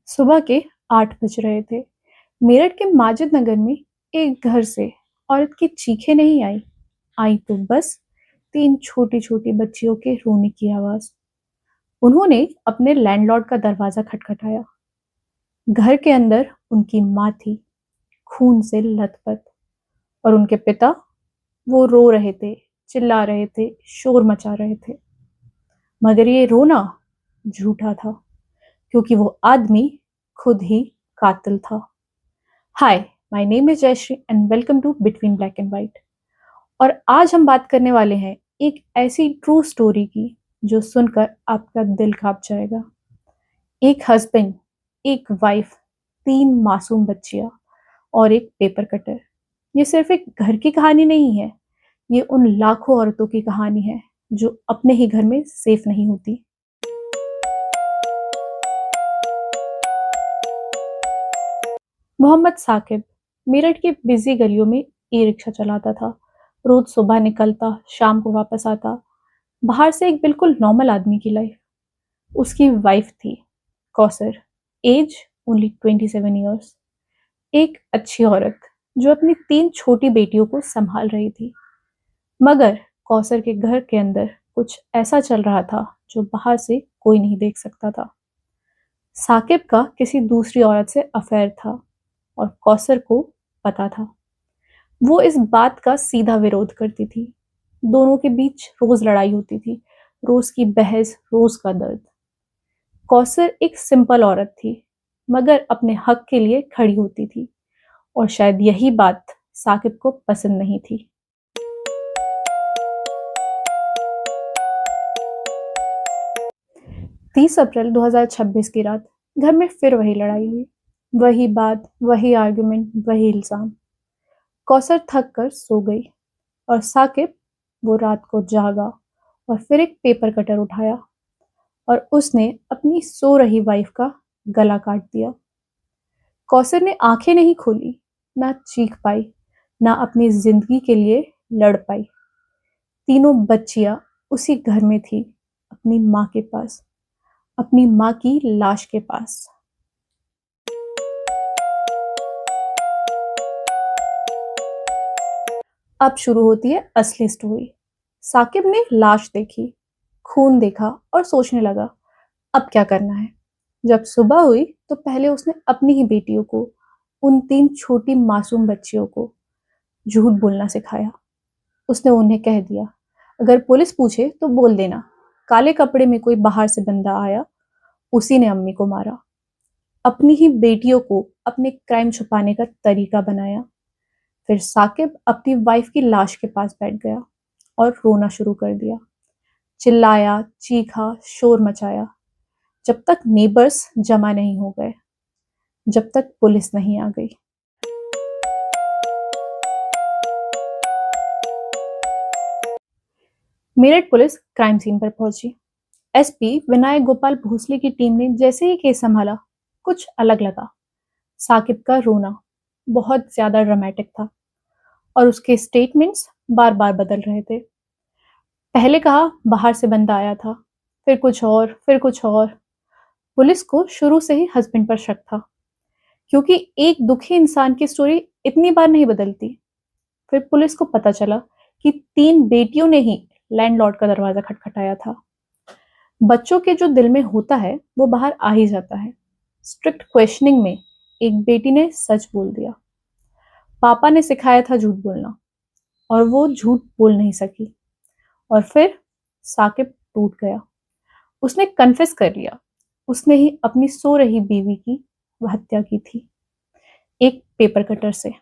सुबह के 8 बज रहे थे। मेरठ के माजिद नगर में एक घर से औरत की चीखें नहीं आई तो बस 3 छोटी-छोटी बच्चियों के रोने की आवाज़। उन्होंने अपने लैंडलॉर्ड का दरवाज़ा खटखटाया। घर के अंदर उनकी माँ थी, खून से लथपथ, और उनके पिता, वो रो रहे थे, चिल्ला रहे थे, शोर मचा रहे थे। मगर ये रोना झूठा था, क्योंकि वो आदमी खुद ही कातिल था। Hi, my name is Jayashree and welcome to Between Black and White. और आज हम बात करने वाले हैं एक ऐसी ट्रू स्टोरी की जो सुनकर आपका दिल कांप जाएगा। एक हस्बैंड, एक वाइफ, 3 मासूम बच्चियां और एक पेपर कटर। ये सिर्फ एक घर की कहानी नहीं है, ये उन लाखों औरतों की कहानी है जो अपने ही घर में सेफ नहीं होती। मोहम्मद साकिब मेरठ की बिजी गलियों में ई रिक्शा चलाता था। रोज सुबह निकलता, शाम को वापस आता। बाहर से एक बिल्कुल नॉर्मल आदमी की लाइफ। उसकी वाइफ थी कौसर, एज ओनली 27 ईयर्स। एक अच्छी औरत जो अपनी 3 छोटी बेटियों को संभाल रही थी। मगर कौसर के घर के अंदर कुछ ऐसा चल रहा था जो बाहर से कोई नहीं देख सकता था। साकिब का किसी दूसरी औरत से अफेयर था और कौसर को पता था। वो इस बात का सीधा विरोध करती थी। दोनों के बीच रोज लड़ाई होती थी, रोज की बहस, रोज का दर्द। कौसर एक सिंपल औरत थी, मगर अपने हक के लिए खड़ी होती थी, और शायद यही बात साकिब को पसंद नहीं थी। 30 अप्रैल 2026 की रात घर में फिर वही लड़ाई हुई। वही बात, वही आर्गुमेंट, वही इल्जाम। कौसर थक कर सो गई और साकिब, वो रात को जागा और फिर एक पेपर कटर उठाया और उसने अपनी सो रही वाइफ का गला काट दिया। कौसर ने आंखें नहीं खोली, ना चीख पाई, ना अपनी जिंदगी के लिए लड़ पाई। तीनों बच्चियां उसी घर में थी, अपनी माँ के पास, अपनी माँ की लाश के पास। अब शुरू होती है असली स्टोरी। साकिब ने लाश देखी, खून देखा और सोचने लगा, अब क्या करना है। जब सुबह हुई तो पहले उसने अपनी ही बेटियों को, उन 3 छोटी मासूम बच्चियों को, झूठ बोलना सिखाया। उसने उन्हें कह दिया, अगर पुलिस पूछे तो बोल देना, काले कपड़े में कोई बाहर से बंदा आया, उसी ने अम्मी को मारा। अपनी ही बेटियों को अपने क्राइम छुपाने का तरीका बनाया। फिर साकिब अपनी वाइफ की लाश के पास बैठ गया और रोना शुरू कर दिया। चिल्लाया, चीखा, शोर मचाया, जब तक नेबर्स जमा नहीं हो गए, जब तक पुलिस नहीं आ गई। मेरठ पुलिस क्राइम सीन पर पहुंची। एसपी विनायक गोपाल भोसले की टीम ने जैसे ही केस संभाला, कुछ अलग लगा। साकिब का रोना बहुत ज्यादा ड्रामेटिक था और उसके स्टेटमेंट्स बार बार बदल रहे थे। पहले कहा बाहर से बंदा आया था, फिर कुछ और, फिर कुछ और। पुलिस को शुरू से ही हस्बैंड पर शक था, क्योंकि एक दुखी इंसान की स्टोरी इतनी बार नहीं बदलती। फिर पुलिस को पता चला कि 3 बेटियों ने ही लैंडलॉर्ड का दरवाजा खटखटाया था। बच्चों के जो दिल में होता है वो बाहर आ ही जाता है। स्ट्रिक्ट क्वेश्चनिंग में एक बेटी ने सच बोल दिया, पापा ने सिखाया था झूठ बोलना, और वो झूठ बोल नहीं सकी। और फिर साकिब टूट गया। उसने कन्फेस कर लिया, उसने ही अपनी सो रही बीवी की हत्या की थी, एक पेपर कटर से।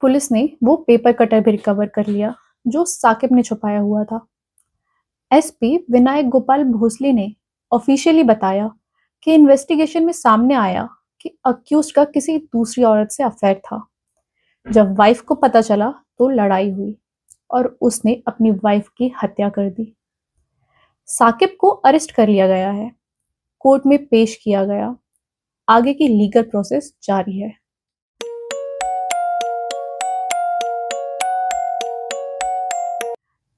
पुलिस ने वो पेपर कटर भी रिकवर कर लिया जो साकिब ने छुपाया हुआ था। एसपी विनायक गोपाल भोसले ने ऑफिशियली बताया कि इन्वेस्टिगेशन में सामने आया कि अक्यूज्ड का किसी दूसरी औरत से अफेयर था। जब वाइफ को पता चला तो लड़ाई हुई और उसने अपनी वाइफ की हत्या कर दी। साकिब को अरेस्ट कर लिया गया है, कोर्ट में पेश किया गया। आगे की लीगल प्रोसेस जारी है।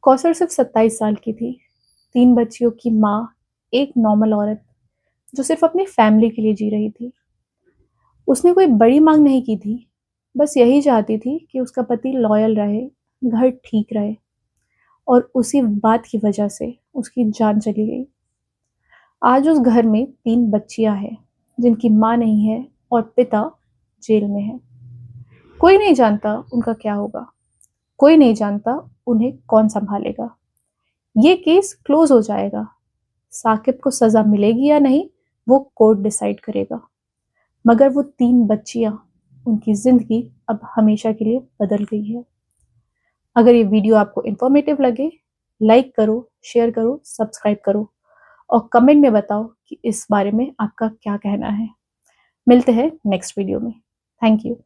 कौसर सिर्फ 27 साल की थी, 3 बच्चियों की माँ, एक नॉर्मल औरत जो सिर्फ अपनी फैमिली के लिए जी रही थी। उसने कोई बड़ी मांग नहीं की थी, बस यही चाहती थी कि उसका पति लॉयल रहे, घर ठीक रहे, और उसी बात की वजह से उसकी जान चली गई। आज उस घर में 3 बच्चियां हैं जिनकी माँ नहीं है और पिता जेल में है। कोई नहीं जानता उनका क्या होगा, कोई नहीं जानता उन्हें कौन संभालेगा। ये केस क्लोज हो जाएगा। साकिब को सजा मिलेगी या नहीं, वो कोर्ट डिसाइड करेगा। मगर वो 3 बच्चियां, उनकी जिंदगी अब हमेशा के लिए बदल गई है। अगर ये वीडियो आपको इन्फॉर्मेटिव लगे, लाइक करो, शेयर करो, सब्सक्राइब करो और कमेंट में बताओ कि इस बारे में आपका क्या कहना है। मिलते हैं नेक्स्ट वीडियो में। Thank you.